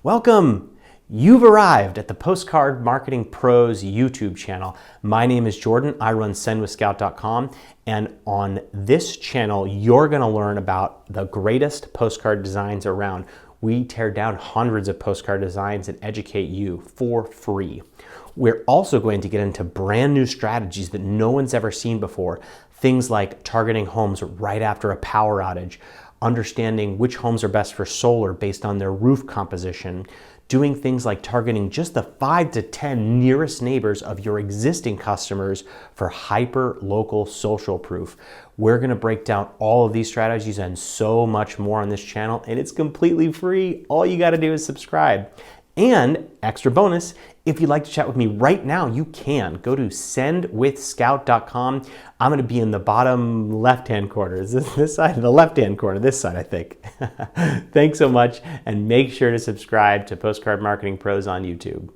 Welcome! You've arrived at the Postcard Marketing Pros YouTube channel. My name is Jordan. I run sendwithscout.com, and on this channel, you're going to learn about the greatest postcard designs around. We tear down hundreds of postcard designs and educate you for free. We're also going to get into brand new strategies that no one's ever seen before. Things like targeting homes right after a power outage, understanding which homes are best for solar based on their roof composition, doing things like targeting just the 5 to 10 nearest neighbors of your existing customers for hyper-local social proof. We're gonna break down all of these strategies and so much more on this channel, and it's completely free. All you gotta do is subscribe. And extra bonus, if you'd like to chat with me right now, you can. Go to sendwithscout.com. I'm going to be in the bottom left-hand corner. Is this side? The left-hand corner. This side, I think. Thanks so much, and make sure to subscribe to Postcard Marketing Pros on YouTube.